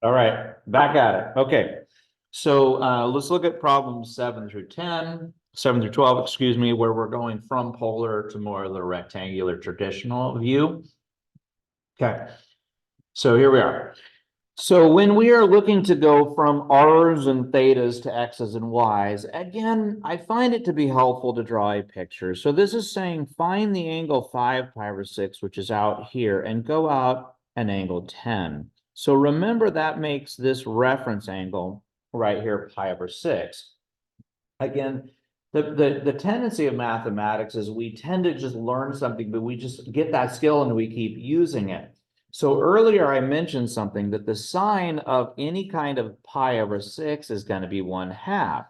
All right, back at it. Okay. So let's look at problems 7 through 12, excuse me, where we're going from polar to more of the rectangular traditional view. Okay. So here we are. So when we are looking to go from R's and thetas to X's and Y's, again, I find it to be helpful to draw a picture. So this is saying find the angle 5 pi over 6, which is out here, and go out an angle 10. So remember that makes this reference angle right here pi over 6. Again, the tendency of mathematics is we tend to just learn something, but we just get that skill and we keep using it. So earlier I mentioned something that the sine of any kind of pi over 6 is going to be 1/2.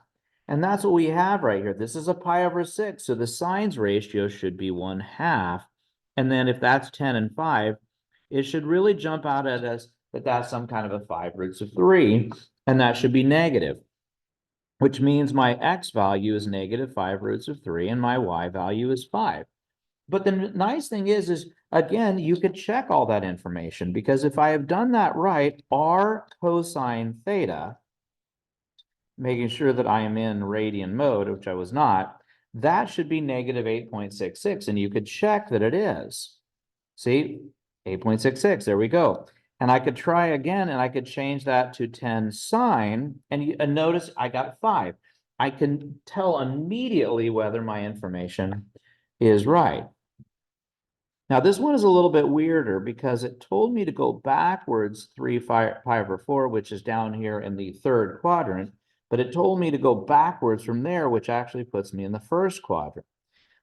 And that's what we have right here. This is a pi over 6. So the sines ratio should be 1/2. And then if that's 10 and 5, it should really jump out at us that that's some kind of a 5 roots of 3. And that should be negative, which means my X value is negative 5 roots of 3 and my Y value is 5. But the nice thing is again, you could check all that information, because if I have done that right, R cosine theta, making sure that I am in radian mode, which I was not, that should be negative 8.66. And you could check that it is. See, 8.66, there we go. And I could try again, and I could change that to 10 sine, and notice I got 5. I can tell immediately whether my information is right. Now, this one is a little bit weirder because it told me to go backwards 3 pi over 4, which is down here in the third quadrant, but it told me to go backwards from there, which actually puts me in the first quadrant.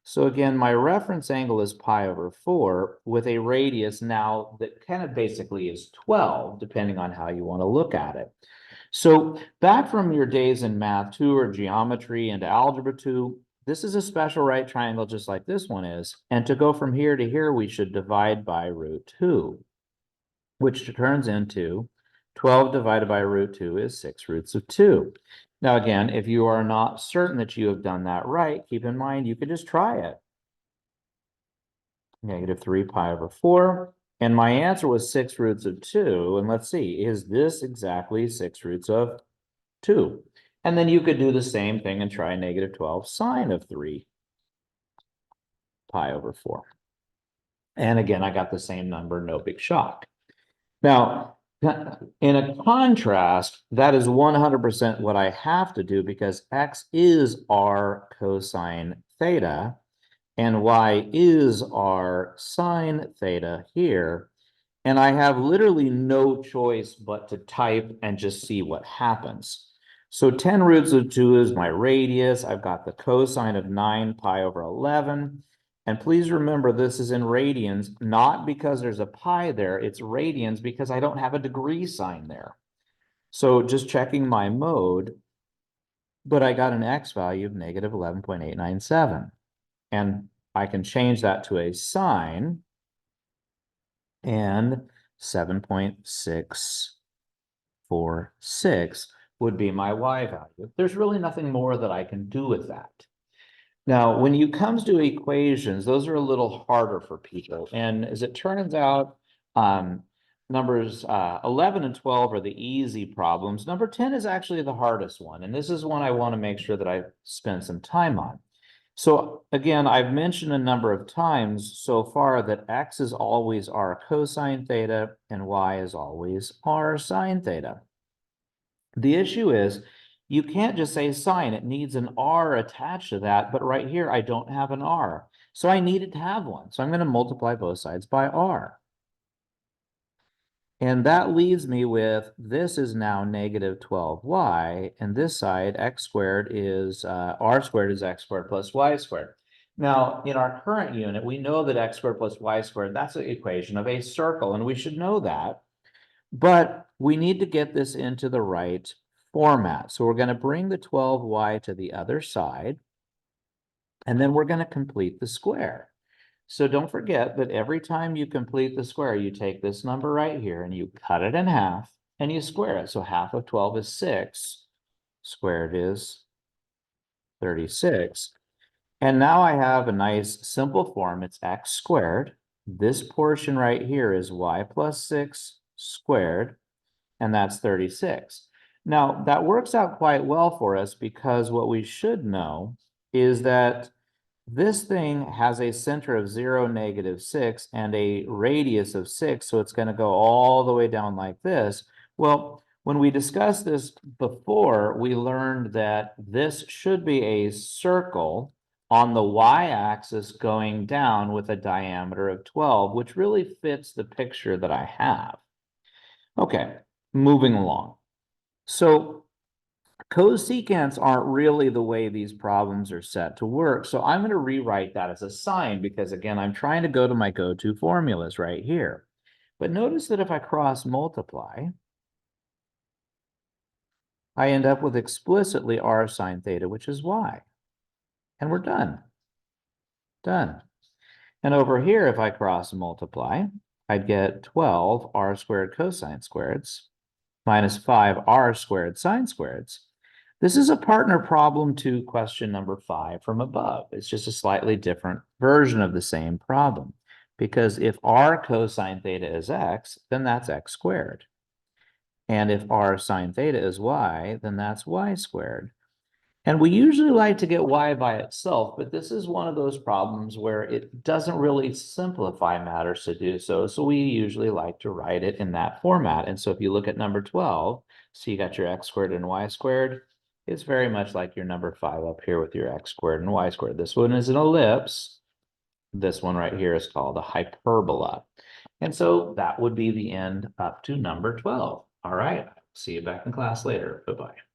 So again, my reference angle is pi over 4 with a radius now that kind of basically is 12, depending on how you want to look at it. So back from your days in math 2 or geometry and algebra 2, this is a special right triangle just like this one is. And to go from here to here, we should divide by root 2, which turns into 12 divided by root 2 is 6 roots of 2. Now, again, if you are not certain that you have done that right, keep in mind you could just try it. Negative 3 pi over 4. And my answer was 6 roots of 2. And let's see, is this exactly 6 roots of 2? And then you could do the same thing and try negative 12 sine of 3 pi over 4. And again, I got the same number, no big shock. Now, in a contrast, that is 100% what I have to do, because X is R cosine theta and Y is R sine theta here. And I have literally no choice but to type and just see what happens. So 10 roots of 2 is my radius. I've got the cosine of 9 pi over 11. And please remember, this is in radians, not because there's a pi there. It's radians because I don't have a degree sign there. So just checking my mode, but I got an X value of negative 11.897. And I can change that to a sine, and 7.646 would be my Y value. There's really nothing more that I can do with that. Now, when it comes to equations, those are a little harder for people. And as it turns out, numbers 11 and 12 are the easy problems. Number 10 is actually the hardest one. And this is one I want to make sure that I spend some time on. So again, I've mentioned a number of times so far that X is always R cosine theta and Y is always R sine theta. The issue is you can't just say sine, it needs an R attached to that, but right here I don't have an R. So I needed to have one. So I'm going to multiply both sides by R. And that leaves me with, this is now negative 12y, and this side, x squared is, r squared is x squared plus y squared. Now, in our current unit, we know that x squared plus y squared, that's an equation of a circle, and we should know that. But we need to get this into the right format. So we're going to bring the 12y to the other side, and then we're going to complete the square. So don't forget that every time you complete the square, you take this number right here and you cut it in half and you square it. So half of 12 is 6, squared is 36. And now I have a nice simple form. It's x squared. This portion right here is y plus 6 squared and that's 36. Now, that works out quite well for us because what we should know is that this thing has a center of 0, -6, and a radius of 6, so it's going to go all the way down like this. Well, when we discussed this before, we learned that this should be a circle on the y-axis going down with a diameter of 12, which really fits the picture that I have. Okay, moving along. So cosecants aren't really the way these problems are set to work. So I'm going to rewrite that as a sign because, again, I'm trying to go to my go-to formulas right here. But notice that if I cross multiply, I end up with explicitly r sine theta, which is y. And we're done. Done. And over here, if I cross multiply, I'd get 12 r squared cosine squareds minus 5 r squared sine squareds. This is a partner problem to question number 5 from above. It's just a slightly different version of the same problem. Because if r cosine theta is x, then that's x squared. And if r sine theta is y, then that's y squared. And we usually like to get y by itself, but this is one of those problems where it doesn't really simplify matters to do so. So we usually like to write it in that format. And so if you look at number 12, so you got your x squared and y squared, it's very much like your number 5 up here with your x squared and y squared. This one is an ellipse. This one right here is called a hyperbola. And so that would be the end up to number 12. All right. See you back in class later. Bye-bye.